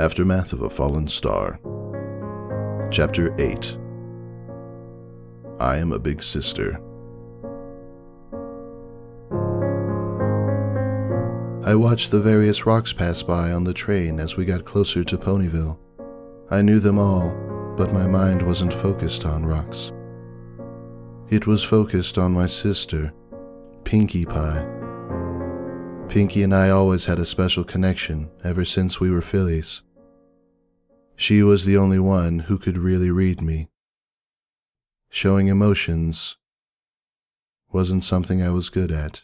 Aftermath of a Fallen Star. Chapter 8. I am a big sister. I watched the various rocks pass by on the train as we got closer to Ponyville. I knew them all, but my mind wasn't focused on rocks. It was focused on my sister, Pinkie Pie. Pinkie and I always had a special connection ever since we were fillies. She was the only one who could really read me. Showing emotions wasn't something I was good at.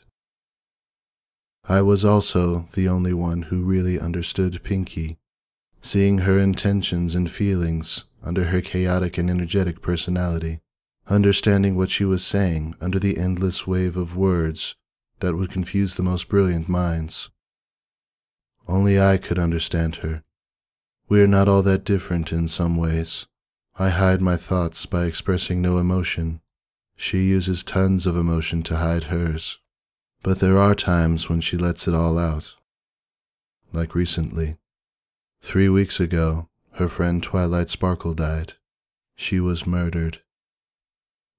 I was also the only one who really understood Pinkie, seeing her intentions and feelings under her chaotic and energetic personality, understanding what she was saying under the endless wave of words that would confuse the most brilliant minds. Only I could understand her. We are not all that different in some ways. I hide my thoughts by expressing no emotion. She uses tons of emotion to hide hers. But there are times when she lets it all out. Like recently. 3 weeks ago, her friend Twilight Sparkle died. She was murdered.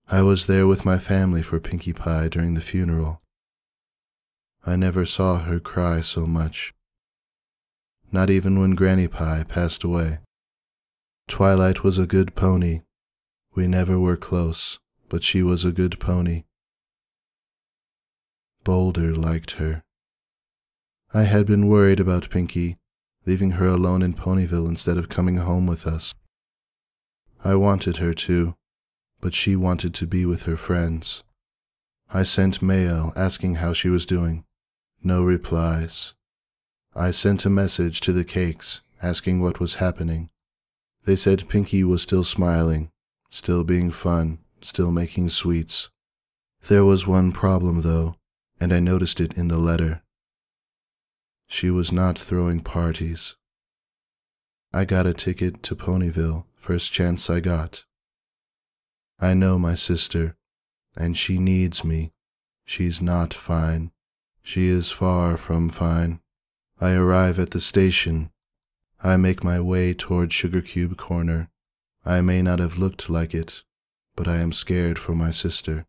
I was there with my family for Pinkie Pie during the funeral. I never saw her cry so much. Not even when Granny Pie passed away. Twilight was a good pony. We never were close, but she was a good pony. Boulder liked her. I had been worried about Pinkie, leaving her alone in Ponyville instead of coming home with us. I wanted her to, but she wanted to be with her friends. I sent mail asking how she was doing. No replies. I sent a message to the cakes asking what was happening. They said Pinkie was still smiling, still being fun, still making sweets. There was one problem though, and I noticed it in the letter. She was not throwing parties. I got a ticket to Ponyville first chance I got. I know my sister, and she needs me. She's not fine. She is far from fine. I arrive at the station. I make my way toward Sugar Cube Corner. I may not have looked like it, but I am scared for my sister.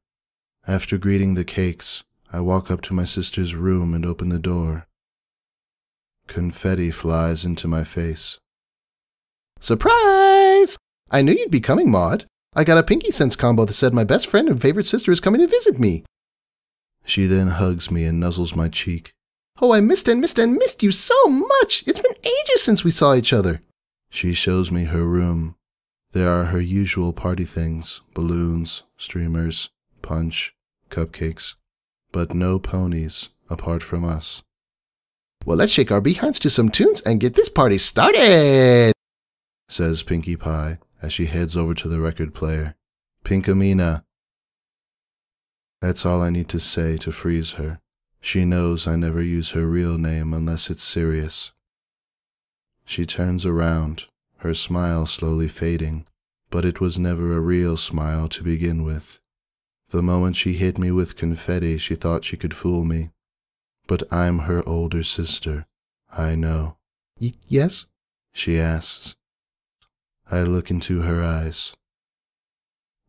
After greeting the cakes, I walk up to my sister's room and open the door. Confetti flies into my face. Surprise! I knew you'd be coming, Maud. I got a Pinkie Sense combo that said my best friend and favorite sister is coming to visit me. She then hugs me and nuzzles my cheek. Oh, I missed you so much. It's been ages since we saw each other. She shows me her room. There are her usual party things, balloons, streamers, punch, cupcakes, but no ponies apart from us. Well, let's shake our behinds to some tunes and get this party started, says Pinkie Pie as she heads over to the record player. Pinkamena. That's all I need to say to freeze her. She knows I never use her real name unless it's serious. She turns around, her smile slowly fading, but it was never a real smile to begin with. The moment she hit me with confetti, she thought she could fool me. But I'm her older sister. I know. Yes? She asks. I look into her eyes.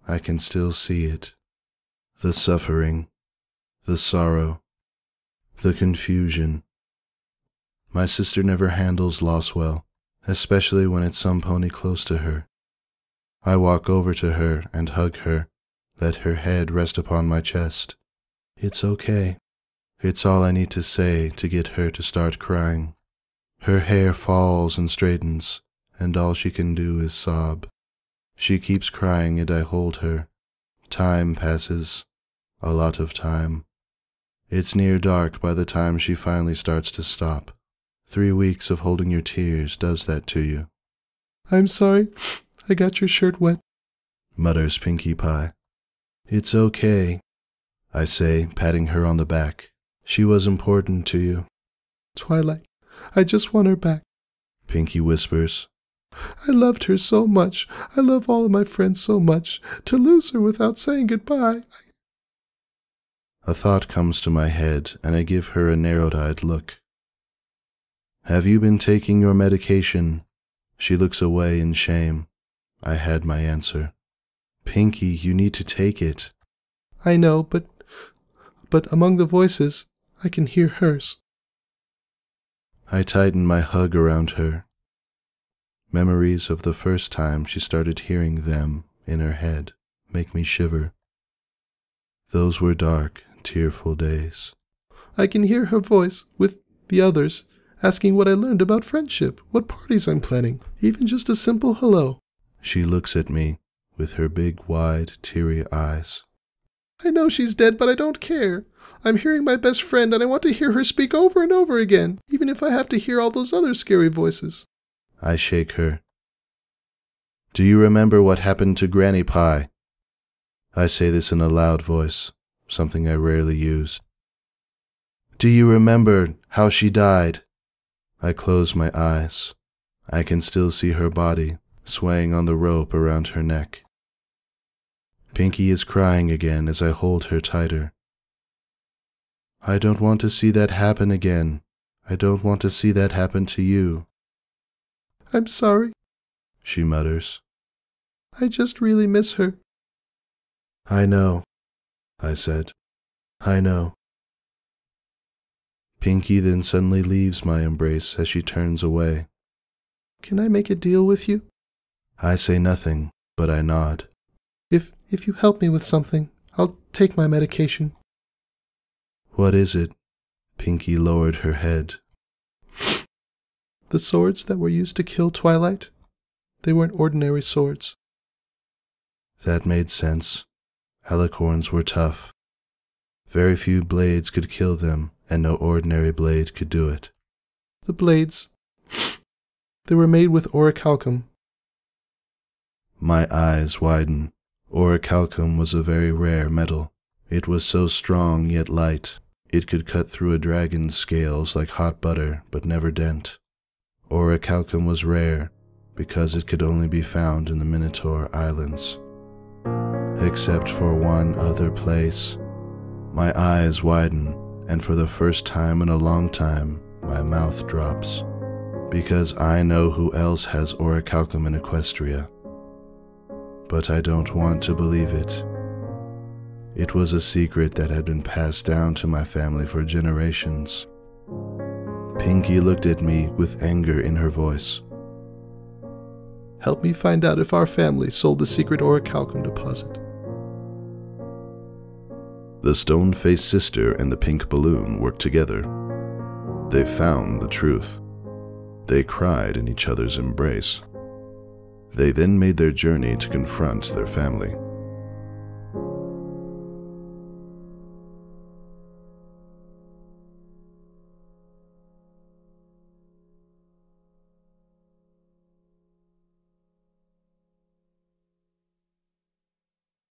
I can still see it. The suffering, the sorrow, the confusion. My sister never handles loss well, especially when it's some pony close to her. I walk over to her and hug her, let her head rest upon my chest. It's okay. It's all I need to say to get her to start crying. Her hair falls and straightens, and all she can do is sob. She keeps crying and I hold her. Time passes. A lot of time. It's near dark by the time she finally starts to stop. 3 weeks of holding your tears does that to you. I'm sorry. I got your shirt wet, mutters Pinkie Pie. It's okay, I say, patting her on the back. She was important to you. Twilight, I just want her back, Pinkie whispers. I loved her so much. I love all of my friends so much. To lose her without saying goodbye. A thought comes to my head, and I give her a narrowed-eyed look. Have you been taking your medication? She looks away in shame. I had my answer. Pinky, you need to take it. I know, but among the voices, I can hear hers. I tighten my hug around her. Memories of the first time she started hearing them in her head make me shiver. Those were dark, tearful days. I can hear her voice with the others, asking what I learned about friendship, what parties I'm planning, even just a simple hello. She looks at me with her big, wide, teary eyes. I know she's dead, but I don't care. I'm hearing my best friend, and I want to hear her speak over and over again, even if I have to hear all those other scary voices. I shake her. Do you remember what happened to Granny Pie? I say this in a loud voice, something I rarely use. Do you remember how she died? I close my eyes. I can still see her body swaying on the rope around her neck. Pinky is crying again as I hold her tighter. I don't want to see that happen again. I don't want to see that happen to you. I'm sorry, she mutters. I just really miss her. I know, I said. I know. Pinky then suddenly leaves my embrace as she turns away. Can I make a deal with you? I say nothing, but I nod. If you help me with something, I'll take my medication. What is it? Pinky lowered her head. The swords that were used to kill Twilight, they weren't ordinary swords. That made sense. Alicorns were tough. Very few blades could kill them, and no ordinary blade could do it. The blades, they were made with orichalcum. My eyes widen. Orichalcum was a very rare metal. It was so strong yet light. It could cut through a dragon's scales like hot butter, but never dent. Orichalcum was rare because it could only be found in the Minotaur Islands. Except for one other place. My eyes widen, and for the first time in a long time, my mouth drops. Because I know who else has orichalcum in Equestria. But I don't want to believe it. It was a secret that had been passed down to my family for generations. Pinky looked at me with anger in her voice. Help me find out if our family sold the secret orichalcum deposit. The stone-faced sister and the pink balloon worked together. They found the truth. They cried in each other's embrace. They then made their journey to confront their family.